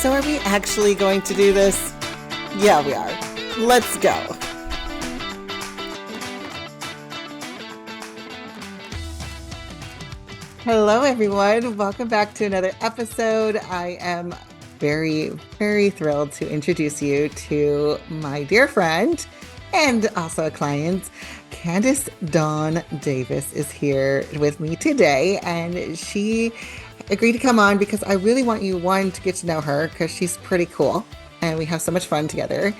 So are we actually going to do this? Yeah, we are. Let's go. Hello, everyone. Welcome back to another episode. I am very, very thrilled to introduce you to my dear friend and also a client. Candace Dawnn Davis is here with me today, and she agreed to come on because I really want you, one, to get to know her because she's pretty cool and we have so much fun together.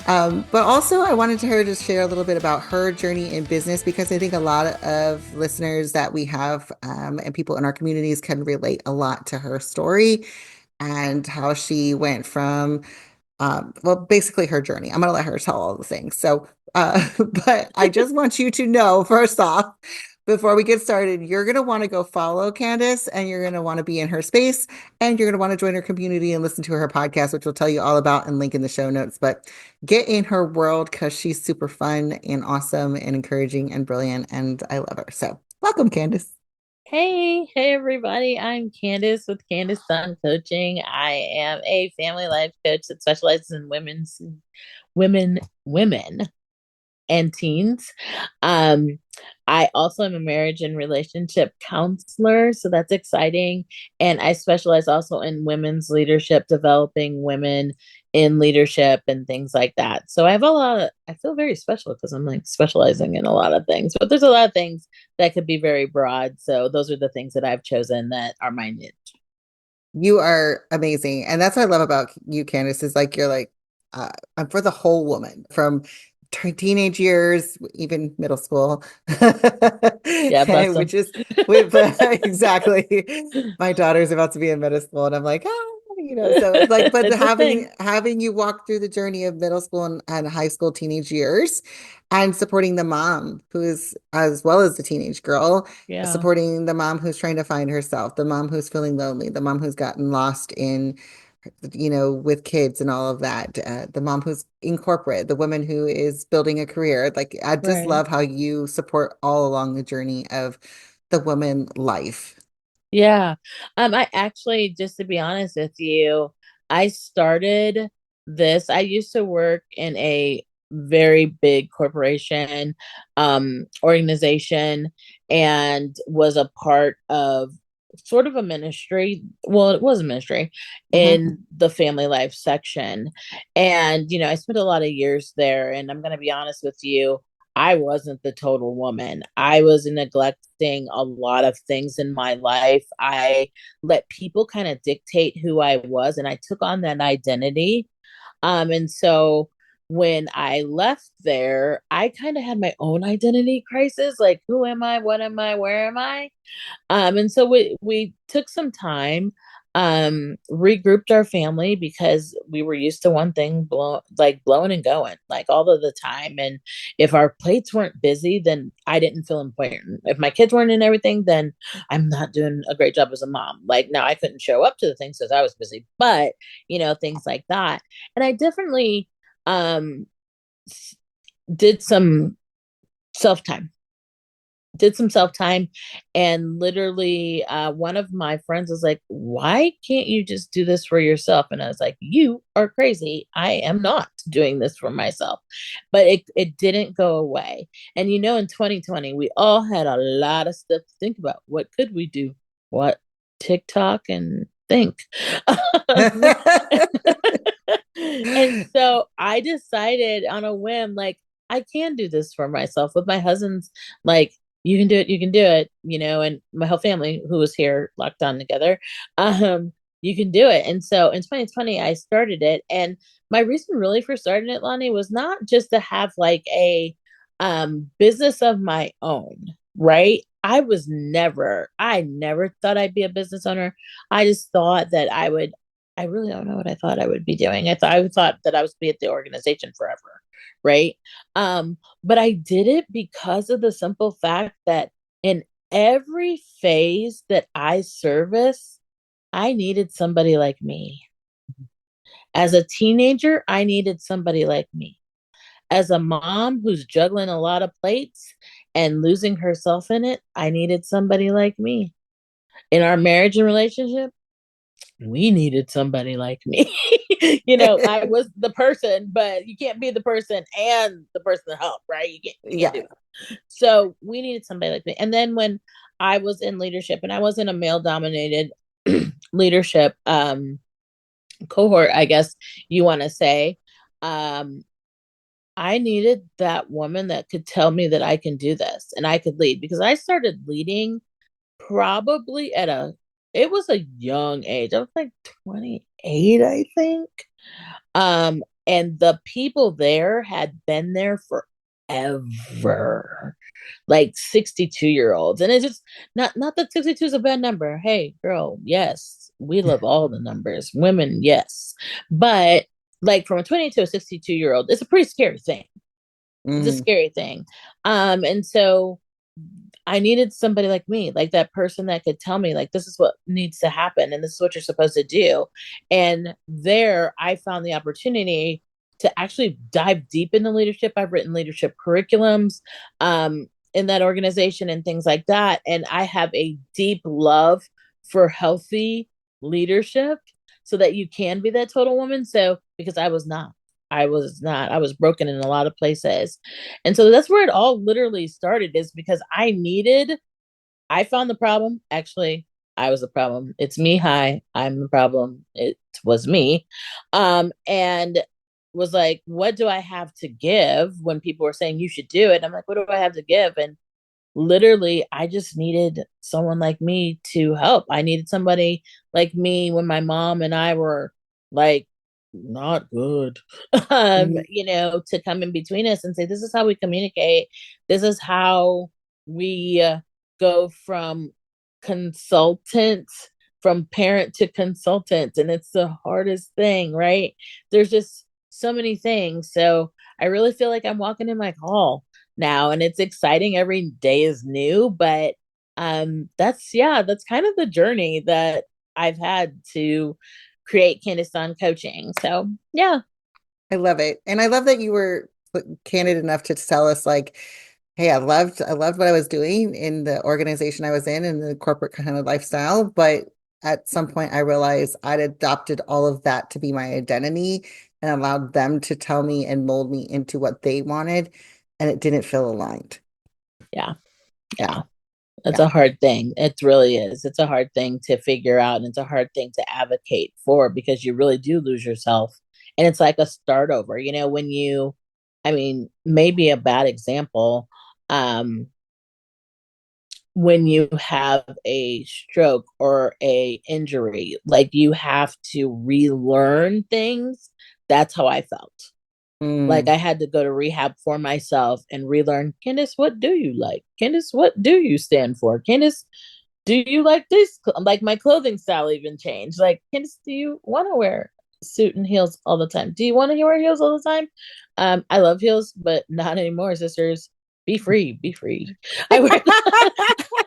But also, I wanted her to share a little bit about her journey in business because I think a lot of listeners that we have and people in our communities can relate a lot to her story and how she went from, well, basically her journey. I'm going to let her tell all the things. So, but I just want you to know, first off, before we get started, you're going to want to go follow Candace and you're going to want to be in her space and you're going to want to join her community and listen to her podcast, which we'll tell you all about and link in the show notes. But get in her world because she's super fun and awesome and encouraging and brilliant. And I love her. So welcome, Candace. Hey everybody. I'm Candace with Candace Dawnn Coaching. I am a family life coach that specializes in women and teens. Um, I also am a marriage and relationship counselor, so that's exciting. And I specialize also in women's leadership, developing women in leadership and things like that. So I feel very special because I'm like specializing in a lot of things, but there's a lot of things that could be very broad. So those are the things that I've chosen that are my niche. You are amazing. And that's what I love about you, Candace, is like you're like, I'm for the whole woman from teenage years, even middle school, Yeah, bless them. which is with exactly. My daughter's about to be in middle school, and I'm like, so it's like, but It's a thing. having you walk through the journey of middle school and high school, teenage years, and supporting the mom who's as well as the teenage girl Yeah. supporting the mom who's trying to find herself, the mom who's feeling lonely, the mom who's gotten lost in, with kids and all of that, the mom who's in corporate, the woman who is building a career. Like, I just Right. love how you support all along the journey of the woman life. Yeah. I actually, just to be honest with you, I started this. I used to work in a very big corporation, organization, and was a part of sort of a ministry. Well, it was a ministry Mhm. in the family life section. And, I spent a lot of years there. And I'm going to be honest with you, I wasn't the total woman. I was neglecting a lot of things in my life. I let people kind of dictate who I was, and I took on that identity. And so when I left there, I kind of had my own identity crisis, like who am I, what am I, where am I? And so we took some time, regrouped our family because we were used to one thing blowing and going like all of the time. And if our plates weren't busy, then I didn't feel important. If my kids weren't in everything, then I'm not doing a great job as a mom. Like now I couldn't show up to the things because I was busy, but things like that. And I definitely um did some self time and literally one of my friends was like, why can't you just do this for yourself? And I was like, you are crazy. I am not doing this for myself. But it didn't go away. And in 2020 we all had a lot of stuff to think about. What could we do? What? TikTok and think. And so I decided on a whim, like, I can do this for myself with my husband's, like, you can do it, you can do it, and my whole family who was here locked down together, you can do it. And so in 2020, I started it. And my reason really for starting it, Lani, was not just to have like a business of my own, right? I never thought I'd be a business owner. I just thought that I really don't know what I thought I would be doing. I thought that I was be at the organization forever, right? But I did it because of the simple fact that in every phase that I service, I needed somebody like me. As a teenager, I needed somebody like me. As a mom who's juggling a lot of plates and losing herself in it, I needed somebody like me. In our marriage and relationship, we needed somebody like me. I was the person, but you can't be the person and the person to help, right? You can't do Yeah. it. So we needed somebody like me. And then when I was in leadership, and I was in a male dominated leadership cohort, I guess you want to say, um, I needed that woman that could tell me that I can do this and I could lead, because I started leading probably it was a young age. I was like 28, I think. And the people there had been there forever, like 62-year-olds. And it's just not that 62 is a bad number. Hey, girl, yes, we love all the numbers. Women, yes. But like from a 20 to a 62-year-old, it's a pretty scary thing. It's a Mm, scary thing. And so I needed somebody like me, like that person that could tell me, like, this is what needs to happen and this is what you're supposed to do. And there I found the opportunity to actually dive deep into leadership. I've written leadership curriculums in that organization and things like that. And I have a deep love for healthy leadership so that you can be that total woman. So, because I was broken in a lot of places. And so that's where it all literally started, is because I found the problem. Actually, I was the problem. It's me. Hi, I'm the problem. It was me. And was like, what do I have to give when people were saying you should do it? I'm like, what do I have to give? And literally, I just needed someone like me to help. I needed somebody like me when my mom and I were like not good, mhm, to come in between us and say, this is how we communicate. This is how we go from consultant, from parent to consultant. And it's the hardest thing, right? There's just so many things. So I really feel like I'm walking in my call now, and it's exciting. Every day is new, but that's kind of the journey that I've had to create Candace Dawnn coaching. So yeah. I love it. And I love that you were candid enough to tell us like, hey, I loved what I was doing in the organization I was in the corporate kind of lifestyle. But at some point I realized I'd adopted all of that to be my identity and allowed them to tell me and mold me into what they wanted. And it didn't feel aligned. Yeah. Yeah. Yeah. It's Yeah. a hard thing. It really is. It's a hard thing to figure out, and it's a hard thing to advocate for, because you really do lose yourself. And it's like a start over. I mean, maybe a bad example, um, when you have a stroke or a injury, like you have to relearn things. That's how I felt. Like Mm, I had to go to rehab for myself and relearn, Candace, what do you like? Candace, what do you stand for? Candace, do you like this? Like my clothing style even changed. Like, Candace, do you want to wear suit and heels all the time? Do you want to wear heels all the time? I love heels, but not anymore, sisters. Be free, be free. I wear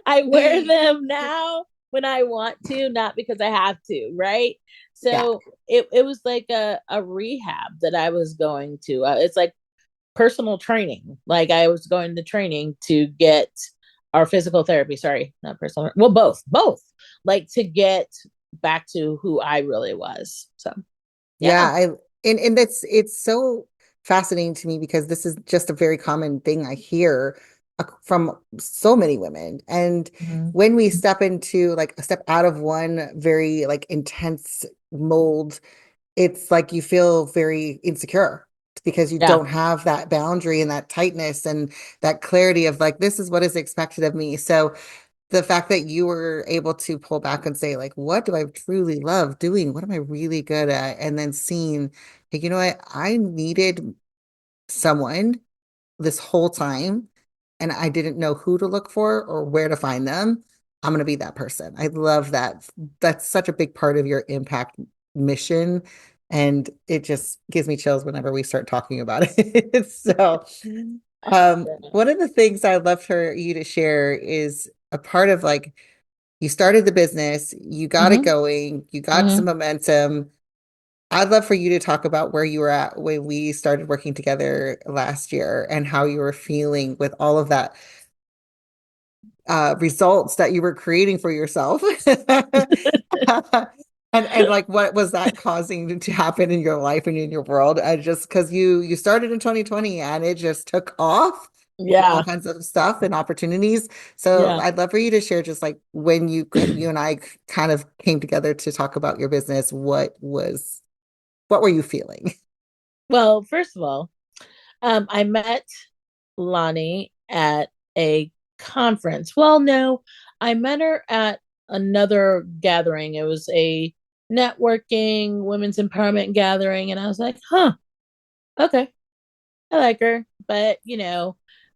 I wear them now when I want to, not because I have to, right? yeah. So it was like a rehab that I was going to. It's like personal training. Like I was going to training to get our physical therapy. Sorry, not personal. Well, both. Like to get back to who I really was. So Yeah, yeah. and it's so fascinating to me because this is just a very common thing I hear from so many women. And Mhm. when we step into like a step out of one very like intense mold, it's like you feel very insecure because you Yeah. don't have that boundary and that tightness and that clarity of like this is what is expected of me. So the fact that you were able to pull back and say like what do I truly love doing, what am I really good at, and then seeing, hey, you know what, I needed someone this whole time and I didn't know who to look for or where to find them. I'm going to be that person. I love that. That's such a big part of your impact mission, and it just gives me chills whenever we start talking about it. So one of the things I'd love for you to share is a part of like you started the business, you got it Mm-hmm. going, you got some Mm-hmm. momentum. I'd love for you to talk about where you were at when we started working together last year and how you were feeling with all of that results that you were creating for yourself. And like, what was that causing to happen in your life and in your world? Just because you started in 2020 and it just took off with all Yeah. kinds of stuff and opportunities. So Yeah. I'd love for you to share just like when you and I kind of came together to talk about your business, what were you feeling? Well, first of all, I met Lani at a conference. Well, no, I met her at another gathering. It was a networking, women's empowerment gathering. And I was like, huh, okay, I like her. But,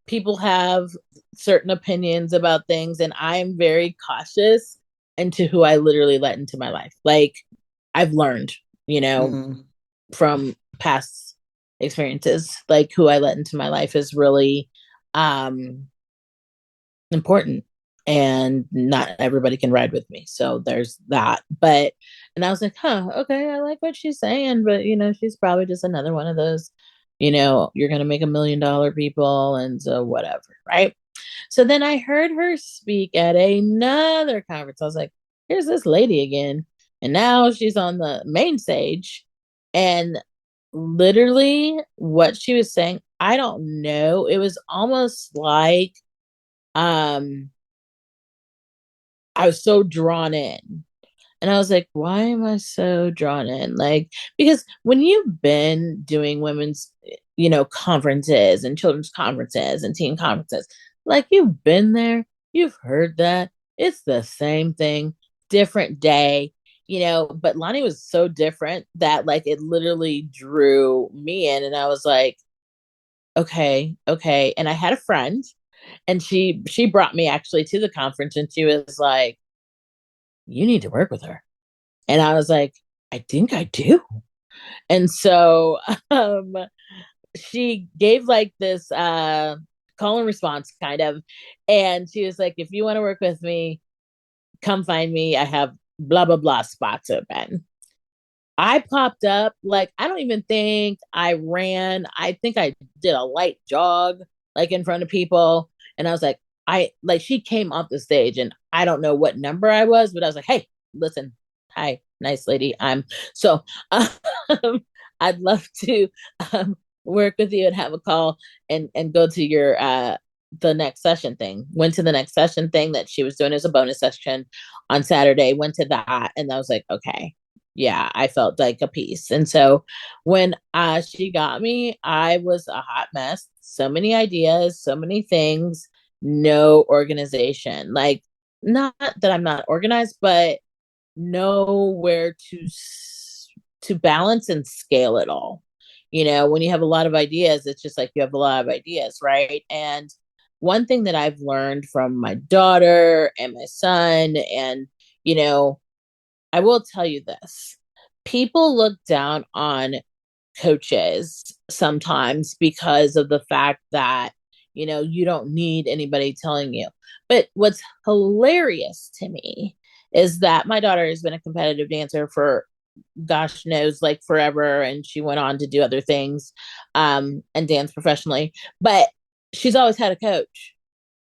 people have certain opinions about things, and I'm very cautious into who I literally let into my life. Like, I've learned, you know, Mm, from past experiences, like who I let into my life is really um important, and not everybody can ride with me. So there's that. But and I was like, huh, okay, I like what she's saying, but she's probably just another one of those, you're gonna make $1 million people, and so whatever, right? So then I heard her speak at another conference. I was like, here's this lady again. And now she's on the main stage. And literally what she was saying, I don't know. It was almost like um I was so drawn in. And I was like, why am I so drawn in? Like, because when you've been doing women's, conferences and children's conferences and teen conferences, like you've been there, you've heard that. It's the same thing, different day, but Lani was so different that like it literally drew me in. And I was like, okay, okay. And I had a friend, and she brought me actually to the conference, and she was like, you need to work with her. And I was like, I think I do. And so she gave like this call and response kind of. And she was like, if you want to work with me, come find me. I have blah, blah, blah spots open. I popped up. Like, I don't even think I ran. I think I did a light jog, like in front of people. And I was like, she came off the stage, and I don't know what number I was, but I was like, hey, listen, hi, nice lady. So um, I'd love to work with you and have a call, and go to your, the next session thing. Went to the next session thing that she was doing as a bonus session on Saturday, went to that. And I was like, okay, yeah, I felt like a piece. And so when she got me, I was a hot mess. So many ideas, so many things, no organization. Like, not that I'm not organized, but know where to balance and scale it all. When you have a lot of ideas, it's just like you have a lot of ideas, right? And one thing that I've learned from my daughter and my son, and you know I will tell you this. People look down on coaches sometimes because of the fact that, you don't need anybody telling you. But what's hilarious to me is that my daughter has been a competitive dancer for gosh knows like forever, and she went on to do other things and dance professionally. But she's always had a coach.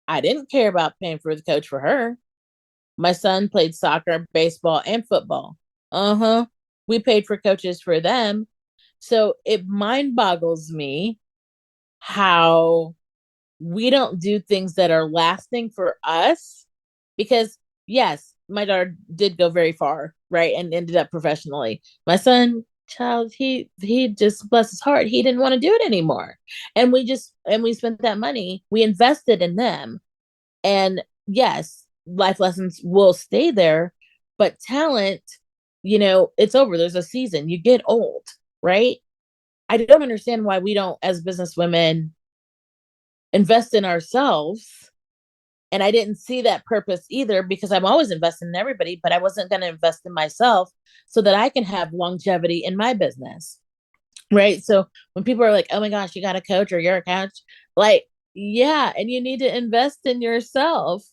I didn't care about paying for the coach for her. My son played soccer, baseball, and football. Uh huh. We paid for coaches for them. So it mind boggles me how we don't do things that are lasting for us. Because, yes, my daughter did go very far, right? And ended up professionally. My son, child, he just, bless his heart, he didn't want to do it anymore. And we spent that money, we invested in them. And yes, life lessons will stay there, but talent, it's over. There's a season. You get old, right? I don't understand why we don't, as business women, invest in ourselves. And I didn't see that purpose either, because I'm always investing in everybody, but I wasn't going to invest in myself so that I can have longevity in my business. Right. So when people are like, oh my gosh, you got a coach or you're a coach, like, yeah. And you need to invest in yourself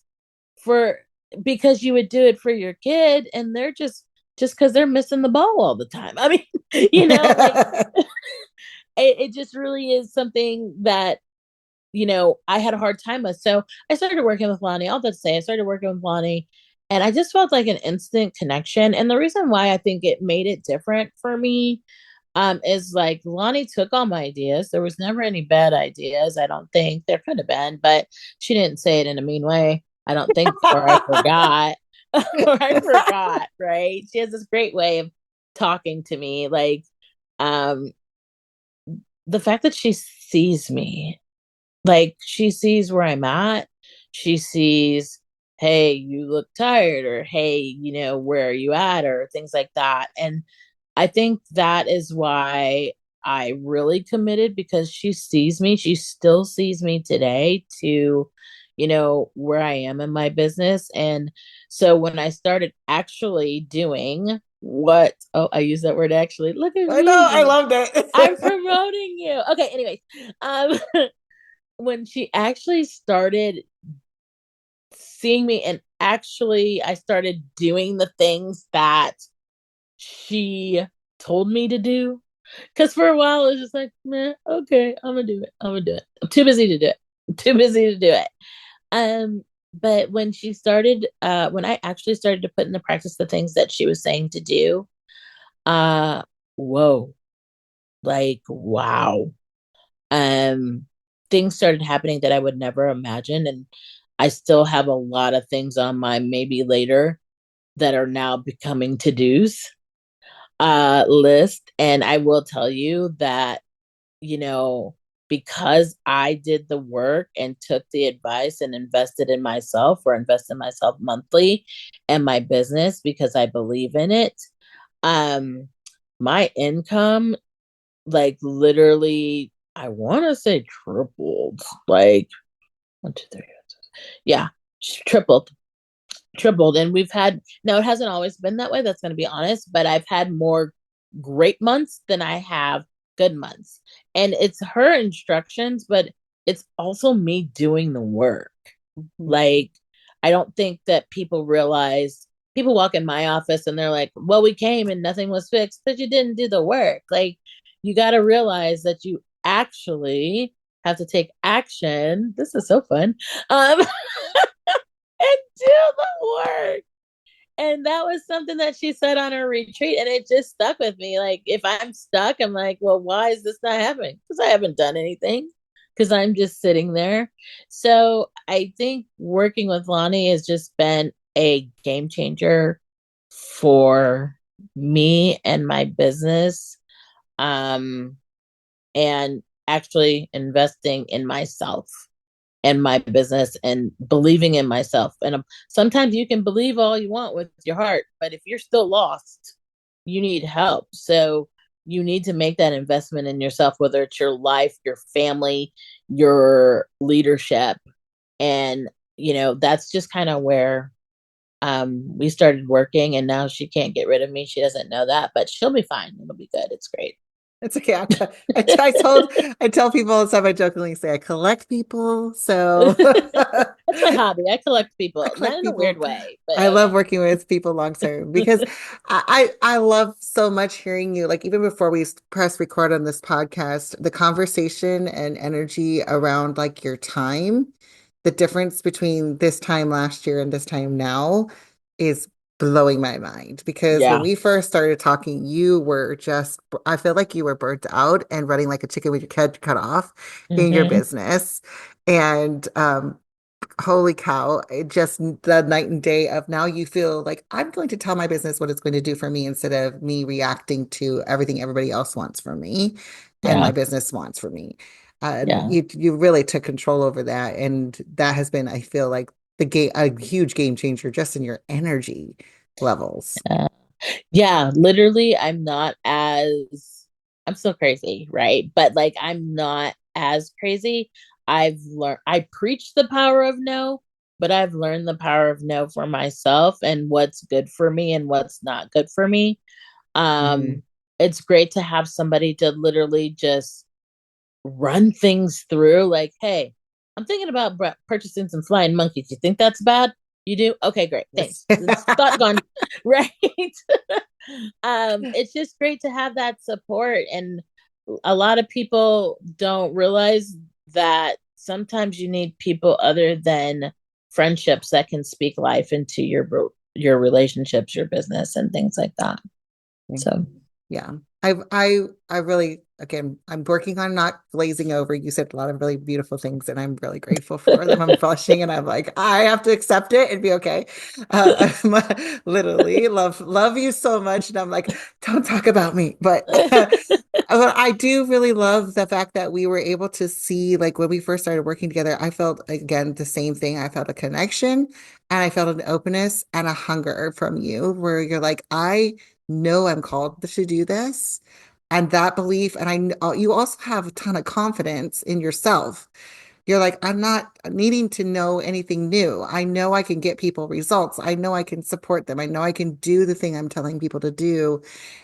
for, because you would do it for your kid, and they're just because they're missing the ball all the time. I mean, like it just really is something that, I had a hard time with. So I started working with Lani. All that to say, I started working with Lani, And I just felt like an instant connection. And the reason why I think it made it different for me is like Lani took all my ideas. There was never any bad ideas. I don't think there could have been, but she didn't say it in a mean way. I don't think, or I forgot, or I forgot, right? She has this great way of talking to me. Like, um, the fact that she sees me, like, she sees where I'm at. She sees, hey, you look tired, or hey, where are you at, or things like that. And I think that is why I really committed, because she sees me. She still sees me today to, where I am in my business. And so when I started actually doing oh, I use that word actually. Look at I know, I me. loved I'm it. promoting you. Okay, anyways. Um, when she actually started seeing me and actually I started doing the things that she told me to do. Because for a while it was just like, man, okay, I'm gonna do it. I'm gonna do it. I'm too busy to do it. I'm too busy to do it. But when I actually started to put into practice the things that she was saying to do, uh, whoa, like wow. Um, things started happening that I would never imagine, and I still have a lot of things on my maybe later that are now becoming to dos list. And I will tell you that, you know, because I did the work and took the advice and invested in myself, or invested in myself monthly and my business because I believe in it, um, my income, like, literally, I want to say tripled. Like, one, two, three. Yeah, tripled, tripled. And we've had, now it hasn't always been that way, that's going to be honest, but I've had more great months than I have good months. And it's her instructions, but it's also me doing the work. Like, I don't think that people realize, people walk in my office and they're like, well, we came and nothing was fixed, but you didn't do the work. Like, you got to realize that you actually have to take action. This is so fun. And do the work. And that was something that she said on her retreat, and it just stuck with me. Like, if I'm stuck, I'm like, well, why is this not happening? Because I haven't done anything, because I'm just sitting there. So I think working with Lani has just been a game changer for me and my business. Um, and actually investing in myself and my business and believing in myself. And sometimes you can believe all you want with your heart, but if you're still lost, you need help. So you need to make that investment in yourself, whether it's your life, your family, your leadership. And, that's just kind of where we started working. And now she can't get rid of me. She doesn't know that, but she'll be fine. It'll be good. It's great. It's okay. I tell people all the time, I jokingly say I collect people. So That's my hobby. I collect I people, not collect in a weird people. way, but I love okay. working with people long term because I love so much hearing you. Like even before we press record on this podcast, the conversation and energy around like your time, the difference between this time last year and this time now is blowing my mind. Because when Yeah. we first started talking, you were just, I feel like you were burnt out and running like a chicken with your head cut off in your Hmm. business. And holy cow, it just the night and day of now you feel like I'm going to tell my business what it's going to do for me instead of me reacting to everything everybody else wants from me and my Yeah. business wants from me. Yeah. You really took control over that, and that has been, I feel like, the game a huge game changer just in your energy levels. Yeah. Yeah. Literally, I'm still crazy, right? But like, I'm not as crazy. I preach the power of no, but I've learned the power of no for myself and what's good for me and what's not good for me. Mhm. Um, it's great to have somebody to literally just run things through. Like, hey, I'm thinking about purchasing some flying monkeys. You think that's bad? You do? Okay, great. Yes. Thanks. It's thought gone. Right. It's just great to have that support. And a lot of people don't realize that sometimes you need people other than friendships that can speak life into your relationships, your business, and things like that. So Yeah. I really, again, I'm working on not glazing over. You said a lot of really beautiful things, and I'm really grateful for them. I'm blushing, and I'm like, I have to accept it and be okay. I'm literally love you so much, and I'm like, don't talk about me. But but I do really love the fact that we were able to see, like when we first started working together, I felt again the same thing. I felt a connection, and I felt an openness and a hunger from you, where you're like, I know I'm called to do this. And that belief, and you also have a ton of confidence in yourself. You're like, I'm not needing to know anything new. I know I can get people results. I know I can support them. I know I can do the thing I'm telling people to do.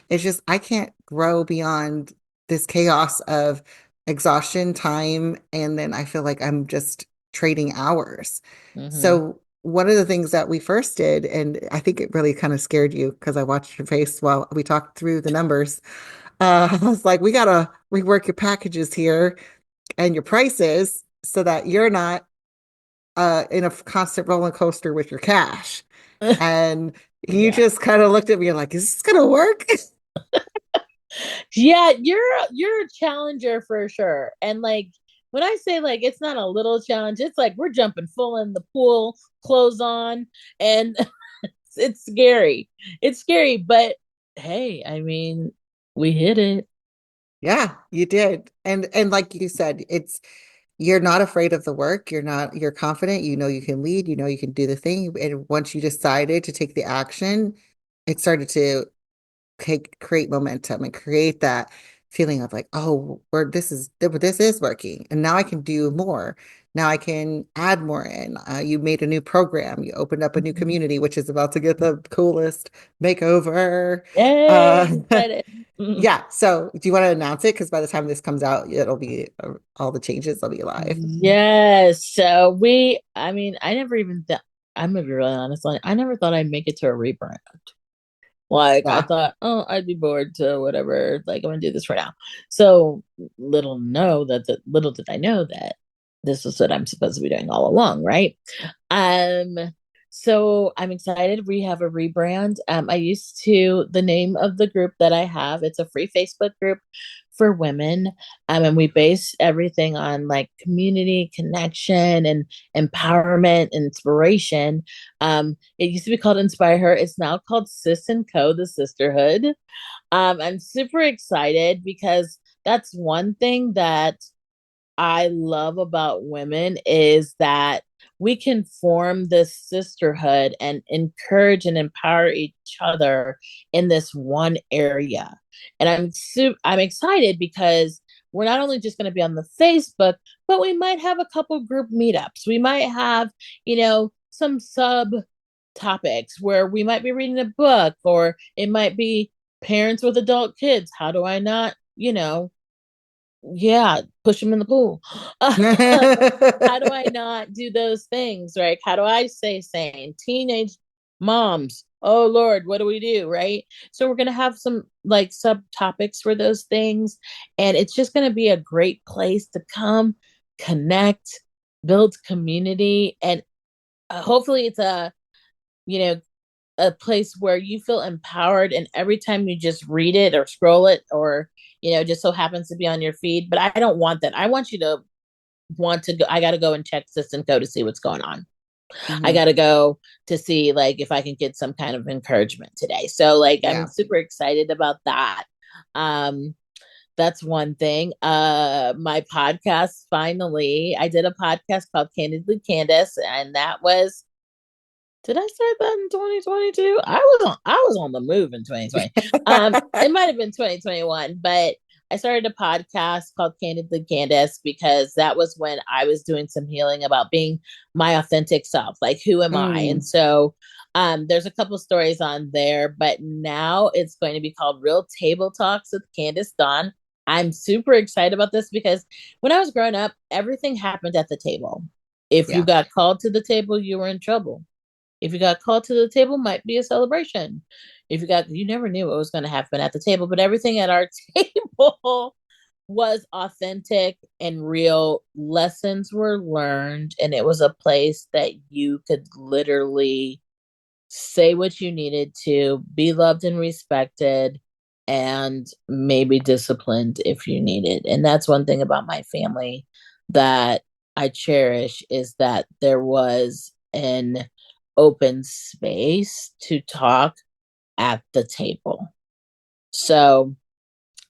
It's just, I can't grow beyond this chaos of exhaustion, time, and then I feel like I'm just trading hours. mhm. So, one of the things that we first did, and I think it really kind of scared you because I watched your face while we talked through the numbers. I was like, we got to rework your packages here and your prices so that you're not in a constant roller coaster with your cash. And you Yeah. just kind of looked at me and like, is this gonna work? Yeah, you're a challenger for sure. And like when I say like it's not a little challenge, it's like we're jumping full in the pool, clothes on, and it's scary. It's scary, but hey, I mean, we hit it. Yeah, you did. And like you said, it's you're not afraid of the work. You're confident, you know you can lead, you know you can do the thing. And once you decided to take the action, it started to create momentum and create that feeling of like, oh, this is working, and now I can do more. Now I can add more in. You made a new program. You opened up a new Mhm. community, which is about to get the coolest makeover. Yay, Uh, I'm excited. Mhm. yeah. So, do you want to announce it? Because by the time this comes out, it'll be all the changes will be live. Yes. So I mean, I never even thought, I'm gonna be really honest, like, I never thought I'd make it to a rebrand. Like I Yeah. thought, oh, I'd be bored to whatever. Like I'm gonna do this for now. So little did I know that this is what I'm supposed to be doing all along, right? Um, so I'm excited. We have a rebrand. I used to the name of the group that I have. It's a free Facebook group for women. And we base everything on like community connection and empowerment, inspiration. It used to be called Inspire Her. It's now called Sis and Co, the sisterhood. I'm super excited because that's one thing that I love about women is that we can form this sisterhood and encourage and empower each other in this one area. And I'm excited because we're not only just going to be on the Facebook, but we might have a couple group meetups. We might have, some sub topics where we might be reading a book, or it might be parents with adult kids. How do I not, yeah, push them in the pool. How do I not do those things, right? How do I stay sane? Teenage moms, oh Lord, what do we do, right? So we're going to have some like subtopics for those things. And it's just going to be a great place to come, connect, build community. And hopefully it's you know, a place where you feel empowered, and every time you just read it or scroll it, or just so happens to be on your feed. But I don't want that. I want you to want to go. I got to go and check Sis and Co to see what's going on. I Mhm. got to go to see like if I can get some kind of encouragement today. So like I'm Yeah. super excited about that. um that's one thing. My podcast, finally, I did a podcast called Candidly Candace, and that was, did I start that in 2022? I was on the move in 2020. It might have been 2021, but I started a podcast called Candidly Candace because that was when I was doing some healing about being my authentic self. Like, who am I? And Mm, so there's a couple stories on there, but now it's going to be called Real Table Talks with Candace Dawnn. I'm super excited about this because when I was growing up, everything happened at the table. If you yeah. got called to the table, you were in trouble. If you got called to the table, might be a celebration. If you never knew what was going to happen at the table, but everything at our table was authentic and real. Lessons were learned, and it was a place that you could literally say what you needed to, be loved and respected, and maybe disciplined if you needed. And that's one thing about my family that I cherish, is that there was an open space to talk at the table. So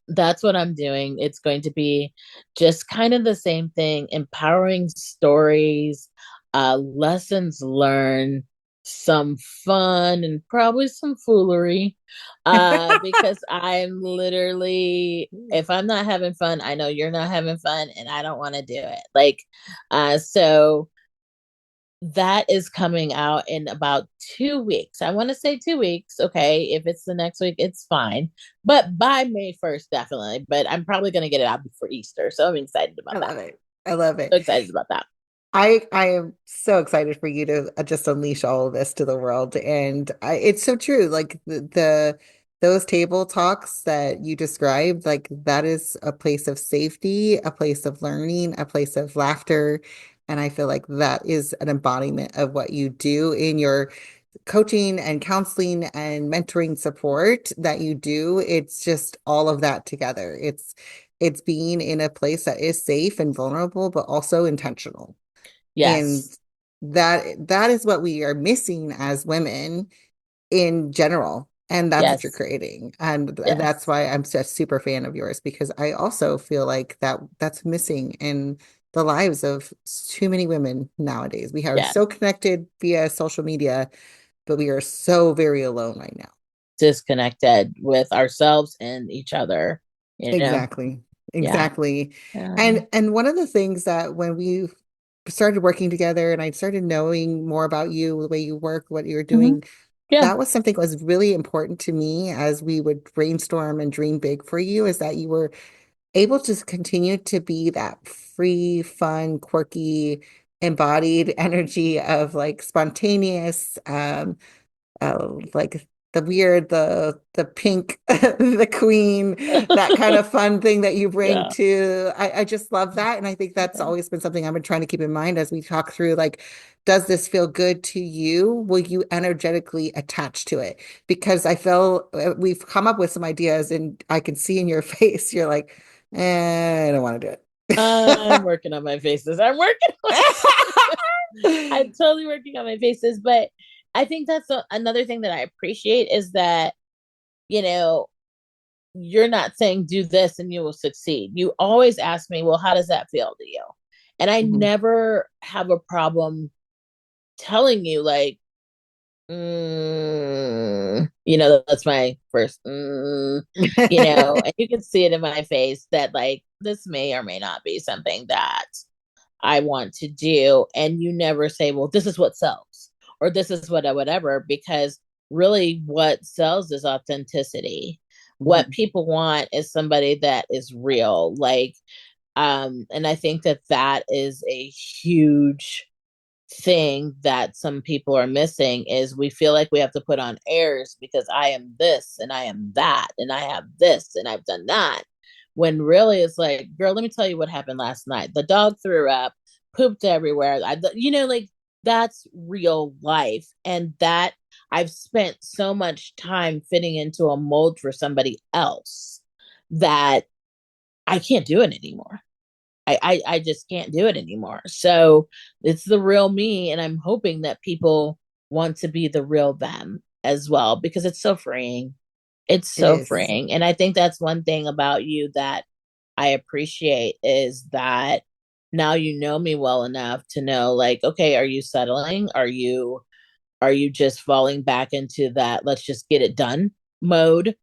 that's what I'm doing. It's going to be just kind of the same thing, empowering stories, lessons learned, some fun, and probably some foolery. Because I'm literally, if I'm not having fun, I know you're not having fun, and I don't want to do it. So that is coming out in about 2 weeks. I want to say 2 weeks. Okay. If it's the next week, it's fine. But by May 1st, definitely. But I'm probably going to get it out before Easter. So I'm excited about I that. love it. I love it. So excited about that. I am so excited for you to just unleash all of this to the world, and it's so true. Like those table talks that you described, like that is a place of safety, a place of learning, a place of laughter, and I feel like that is an embodiment of what you do in your coaching and counseling and mentoring support that you do. It's just all of that together. It's being in a place that is safe and vulnerable, but also intentional. And Yes. that is what we are missing as women in general. And that's what you're Yes. creating. And that's Yes. why I'm such a super fan of yours, because I also feel like that's missing in the lives of too many women nowadays. We are Yeah. so connected via social media, but we are so very alone right now. Disconnected with ourselves and each other, you know? Exactly. Yeah. Exactly. Yeah. And one of the things that when we started working together and I started knowing more about you, the way you work, what you're Mm-hmm. doing, Yeah. that was something that was really important to me as we would brainstorm and dream big for you, is that you were able to continue to be that free, fun, quirky, embodied energy of like spontaneous, like the weird, the pink, the queen, that kind of fun thing that you bring Yeah. to. I just love that, and I think that's always been something I've been trying to keep in mind as we talk through. Like, does this feel good to you? Will you energetically attach to it? Because I feel we've come up with some ideas, and I can see in your face you're like, I don't want to do I'm it. working on my faces. I'm working on I'm totally working on my faces. But I think that's another thing that I appreciate, is that, you know, you're not saying do this and you will succeed. You always ask me, well, how does that feel to you? And I Mhm. never have a problem telling you, like, that's my first, and you can see it in my face that, like, this may or may not be something that I want to do. And you never say, well, this is what sells, or this is what, whatever, because really what sells is authenticity. What Mhm. people want is somebody that is real. And I think that that is a huge thing that some people are missing, is we feel like we have to put on airs because I am this and I am that and I have this and I've done that, when really it's like, girl, let me tell you what happened last night. The dog threw up, pooped everywhere. Like, that's real life. And that I've spent so much time fitting into a mold for somebody else that I can't do it anymore. I just can't do it anymore. So it's the real me. And I'm hoping that people want to be the real them as well, because it's so freeing. It's It so is. freeing. And I think that's one thing about you that I appreciate, is that now you know me well enough to know, like, okay, are you settling? Are you just falling back into that let's just get it done mode?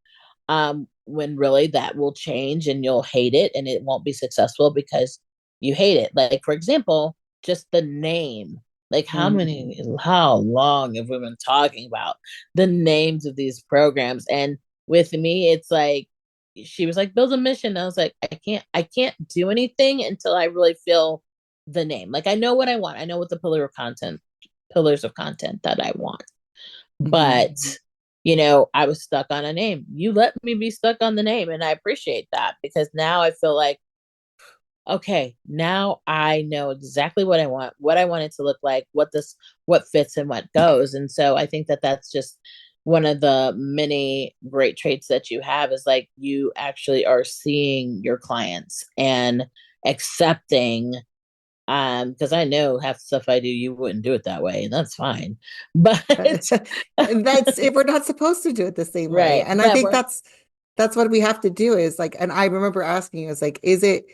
When really that will change and you'll hate it and it won't be successful because you hate it. Like, for example, just the name. Like, Mhm. how long have we been talking about the names of these programs? And with me, it's like, she was like, build a mission. I was like, I can't do anything until I really feel the name. Like, I know what I want. I know what the pillars of content that I want. But, Mhm. I was stuck on a name. You let me be stuck on the name. And I appreciate that, because now I feel like okay, now I know exactly what I want it to look like, what fits and what goes. And so I think that that's just one of the many great traits that you have is like you actually are seeing your clients and accepting, because I know half the stuff I do you wouldn't do it that way, and that's fine. But That's if we're not supposed to do it the same way. right, And I but think we're that's what we have to do is like, and I remember asking you, is like, is it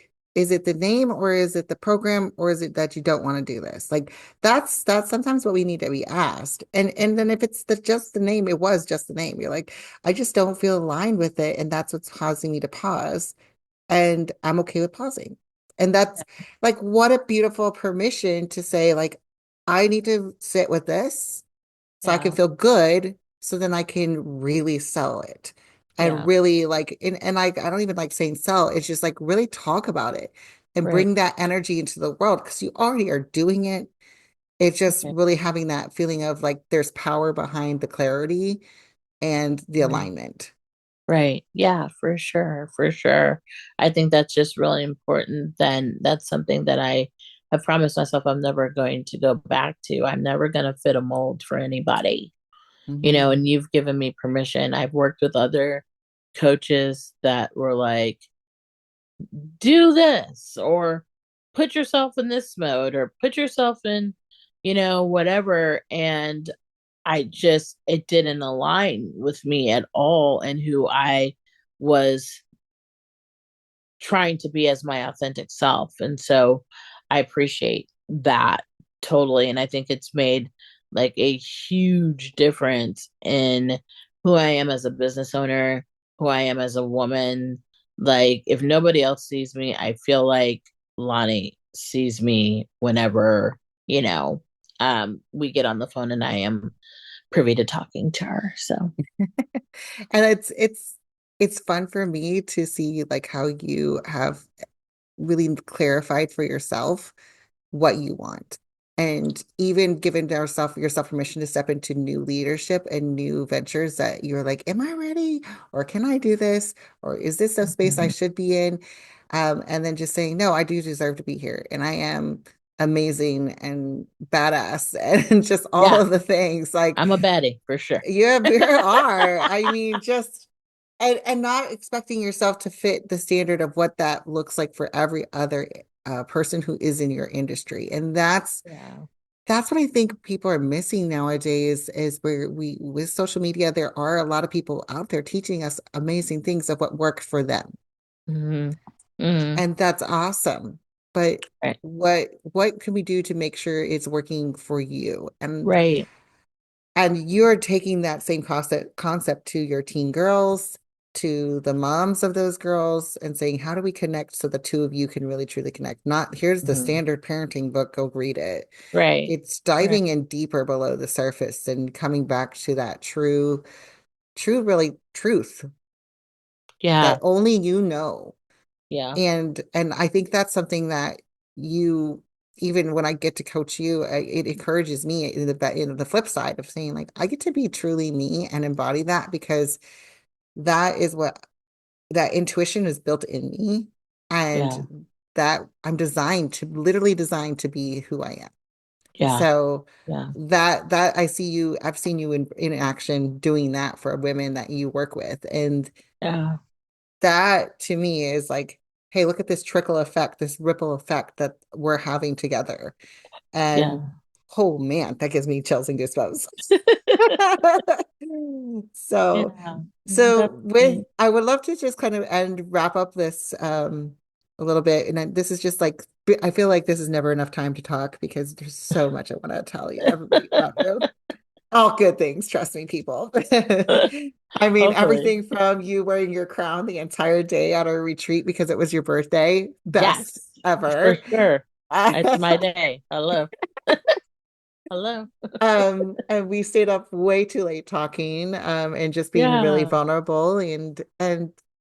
the name or is it the program or is it that you don't want to do this? Like that's sometimes what we need to be asked. And then if it's just the name, it was just the name. You're like, I just don't feel aligned with it. And that's what's causing me to pause. And I'm okay with pausing. And that's like what a beautiful permission to say, like, I need to sit with this so I can yeah, feel good so then I can really sell it and yeah, really like and I don't even like saying sell, it's just like really talk about it and right, bring that energy into the world because you already are doing it. It's just right, really having that feeling of like there's power behind the clarity and the right. alignment. Right. Yeah, for sure. For sure. I think that's just really important. Then that's something that I have promised myself I'm never going to go back to. I'm never going to fit a mold for anybody, Mhm. and you've given me permission. I've worked with other coaches that were like, do this or put yourself in this mode or put yourself in, whatever. And it didn't align with me at all and who I was trying to be as my authentic self. And so I appreciate that totally. And I think it's made like a huge difference in who I am as a business owner, who I am as a woman. Like, if nobody else sees me, I feel like Lani sees me whenever, we get on the phone and I am privy to talking to her. So, And it's fun for me to see like how you have really clarified for yourself what you want. And even given yourself permission to step into new leadership and new ventures that you're like, am I ready? Or can I do this? Or is this a space I mhm. should be in? And then just saying, no, I do deserve to be here. And I am amazing and badass and just all Yeah, of the things. Like I'm a baddie for sure. you are. I mean, just and not expecting yourself to fit the standard of what that looks like for every other person who is in your industry. And Yeah. that's what I think people are missing nowadays is where we with social media, there are a lot of people out there teaching us amazing things of what worked for them. Hmm. Hmm. And that's awesome. But Right. what can we do to make sure it's working for you? Right. And you're taking that same concept to your teen girls, to the moms of those girls, and saying, how do we connect so the two of you can really truly connect? Not here's the Mhm. standard parenting book, go read it. Right. It's Right. diving in deeper below the surface and coming back to that really truth that Yeah. only you know. Yeah. And I think that's something that you even when I get to coach you, it encourages me in the flip side of saying like I get to be truly me and embody that because that is what that intuition is built in me Yeah. and that I'm literally designed to be who I am. Yeah. So Yeah. that I've seen you in action doing that for women that you work with and Yeah. that to me is like, hey, look at this trickle effect, this ripple effect that we're having together. And Yeah. oh man, that gives me chills and goosebumps. So, Yeah. so with Definitely. I would love to just kind of wrap up this a little bit. And this is just like I feel like this is never enough time to talk because there's so much I want to tell you, everybody about you. All good things, trust me, people. I mean, Hopefully. everything from you wearing your crown the entire day at our retreat because it was your birthday, best Yes. For ever. sure. It's my day. Hello. Hello. And we stayed up way too late talking, and just being really Yeah. vulnerable and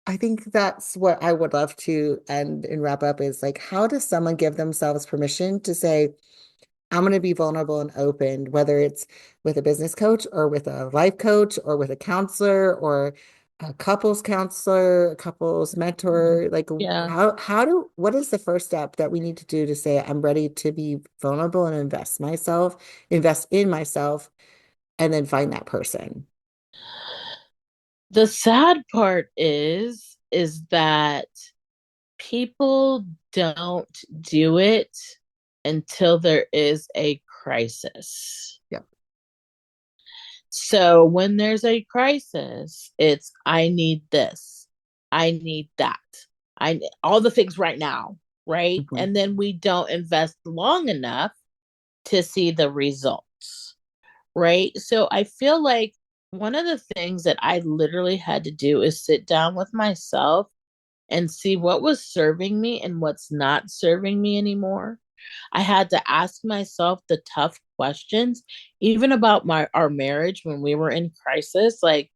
I think that's what I would love to end and wrap up is like, how does someone give themselves permission to say, I'm going to be vulnerable and open, whether it's with a business coach or with a life coach or with a counselor or a couples counselor, a couples mentor? Like, Yeah. what is the first step that we need to do to say, I'm ready to be vulnerable and invest in myself, and then find that person? The sad part is that people don't do it until there is a crisis. Yeah. So when there's a crisis, it's I need this, I need that, I all the things right now, right? Mhm. And then we don't invest long enough to see the results, right? So I feel like one of the things that I literally had to do is sit down with myself and see what was serving me and what's not serving me anymore. I had to ask myself the tough questions, even about my our marriage when we were in crisis. Like,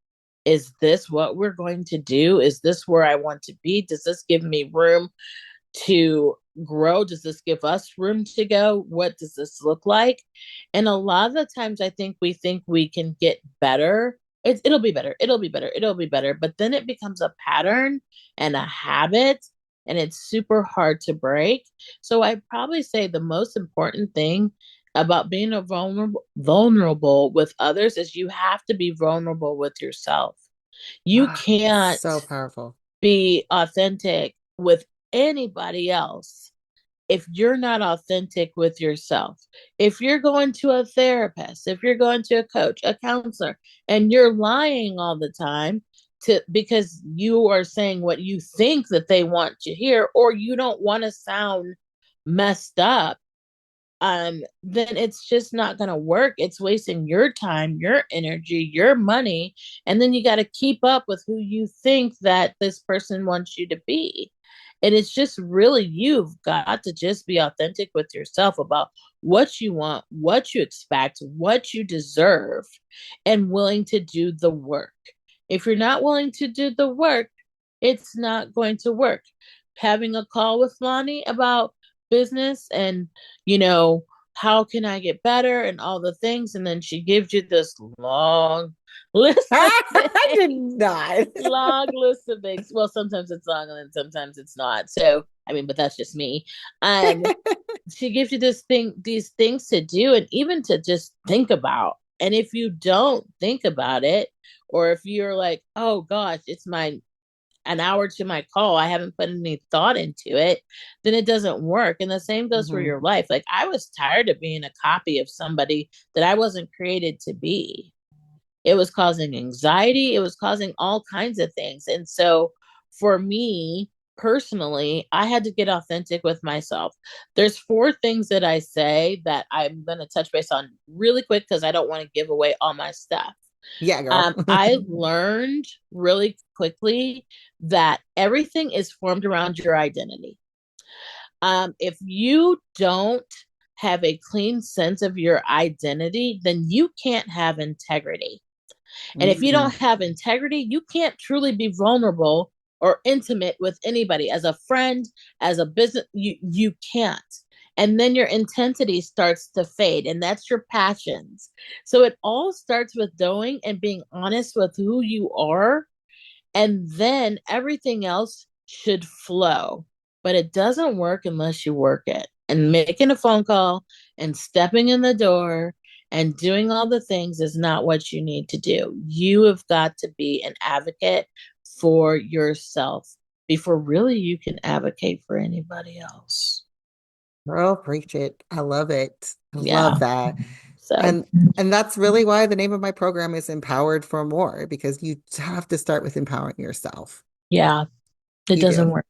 is this what we're going to do? Is this where I want to be? Does this give me room to grow? Does this give us room to go? What does this look like? And a lot of the times, I think we can get better. It'll be better. It'll be better. It'll be better. But then it becomes a pattern and a habit, and it's super hard to break. So I probably say the most important thing about being a vulnerable with others is you have to be vulnerable with yourself. You Ah, it's can't so powerful. be authentic with anybody else if you're not authentic with yourself. If you're going to a therapist, if you're going to a coach, a counselor, and you're lying all the time to because you are saying what you think that they want to hear, or you don't want to sound messed up, then it's just not going to work. It's wasting your time, your energy, your money, and then you got to keep up with who you think that this person wants you to be. And it's just really, you've got to just be authentic with yourself about what you want, what you expect, what you deserve, and willing to do the work. If you're not willing to do the work, it's not going to work. Having a call with Lani about business and, you know, how can I get better and all the things. And then she gives you this long list of I did things, not. long list of things. Well, sometimes it's long and then sometimes it's not. So, I mean, but that's just me. Um, she gives you these things to do and even to just think about. And if you don't think about it, or if you're like, oh gosh, it's my an hour to my call, I haven't put any thought into it, then it doesn't work. And the same goes for Mhm. your life. Like I was tired of being a copy of somebody that I wasn't created to be. It was causing anxiety, it was causing all kinds of things. And so for me personally, I had to get authentic with myself. There's four things that I say that I'm going to touch base on really quick because I don't want to give away all my stuff. Yeah, girl. I learned really quickly that everything is formed around your identity. If you don't have a clean sense of your identity, then you can't have integrity. And if you Mm. don't have integrity, you can't truly be vulnerable or intimate with anybody as a friend, as a business. You can't. And then your intensity starts to fade, and that's your passions. So it all starts with knowing and being honest with who you are, and then everything else should flow. But it doesn't work unless you work it. And making a phone call and stepping in the door and doing all the things is not what you need to do. You have got to be an advocate for yourself before really you can advocate for anybody else. Girl, preach it. I love it. I love Yeah. that. So, And and that's really why the name of my program is Empowered for More, because you have to start with empowering yourself. yeah, it You do. doesn't work.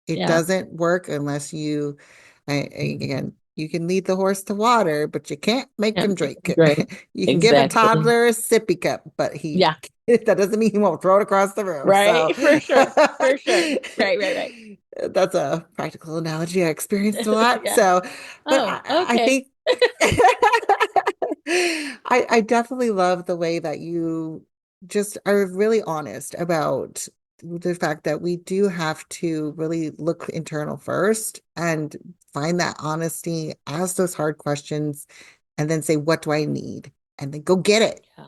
It Yeah. doesn't work unless again, you can lead the horse to water, but you can't make Yeah. him drink. Great. You can give a Exactly. toddler a sippy cup, but Yeah. that doesn't mean he won't throw it across the room. So Right. For sure. For sure. Right. Right. Right. that's a practical analogy I experienced a lot. Yeah. So, but Oh, I okay. think I definitely love the way that you just are really honest about the fact that we do have to really look internal first and find that honesty, ask those hard questions, and then say, what do I need? And then go get it. Yeah.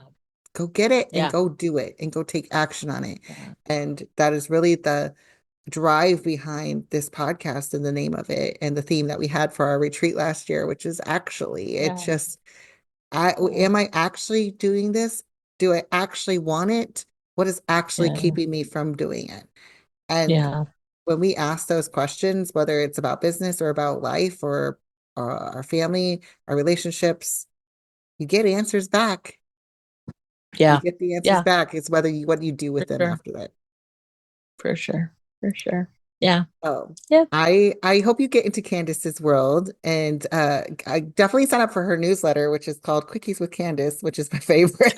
Go get it and Yeah. go do it and go take action on it. Yeah. And that is really the drive behind this podcast and the name of it and the theme that we had for our retreat last year, which is actually, it's Yeah. just, Yeah. am I actually doing this? Do I actually want it? What is actually Yeah. keeping me from doing it? And Yeah. when we ask those questions, whether it's about business or about life or our family, our relationships, you get answers back. You Yeah. get the answers Yeah. back. It's whether you what you do For with them sure. after that. For sure. For sure. Yeah. Oh, Yeah. I hope you get into Candace's world, and I definitely sign up for her newsletter, which is called Quickies with Candace, which is my favorite.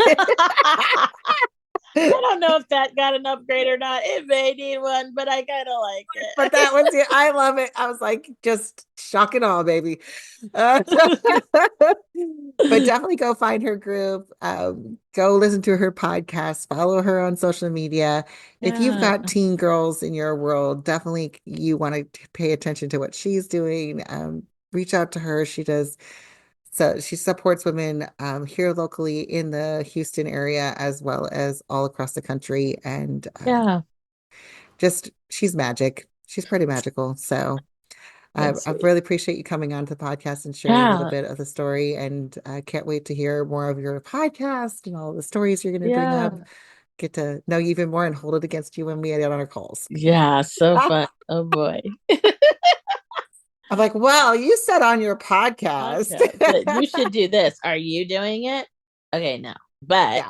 I don't know if that got an upgrade or not. It may need one, but I kind of like But it. that was it. I love it. I was like, just shock and awe, baby. Uh, but definitely go find her group. Go listen to her podcast. Follow her on social media. If you've Yeah. got teen girls in your world, definitely you want to pay attention to what she's doing. Reach out to her. She does. So she supports women here locally in the Houston area as well as all across the country. And Yeah. just she's magic. She's pretty magical. So That's I sweet. really appreciate you coming on to the podcast and sharing a little Yeah. bit of the story. And I can't wait to hear more of your podcast and all the stories you're going to bring up. Yeah. Get to know you even more and hold it against you when we get on our calls. Yeah. So fun. Oh boy. I'm like, well, you said on your podcast. Podcast. But you should do this. Are you doing it? Okay, no. But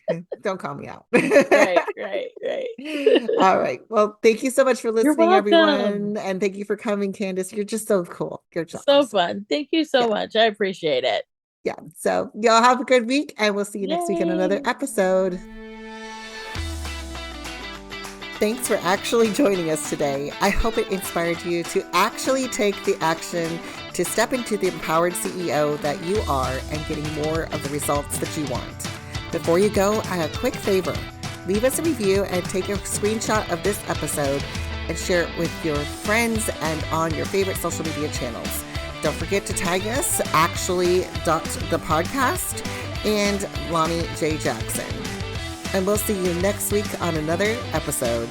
Yeah. Don't call me out. right, right, right. All right. Well, thank you so much for You're listening, welcome. everyone. And thank you for coming, Candace. You're just so cool. You're just So awesome. fun. Thank you so Yeah. much. I appreciate it. Yeah. So y'all have a good week and we'll see you next week in another Yay. episode. Thanks for actually joining us today. I hope it inspired you to actually take the action to step into the empowered CEO that you are and getting more of the results that you want. Before you go, I have a quick favor. Leave us a review and take a screenshot of this episode and share it with your friends and on your favorite social media channels. Don't forget to tag us, the podcast, and Lani J. Jackson. And we'll see you next week on another episode.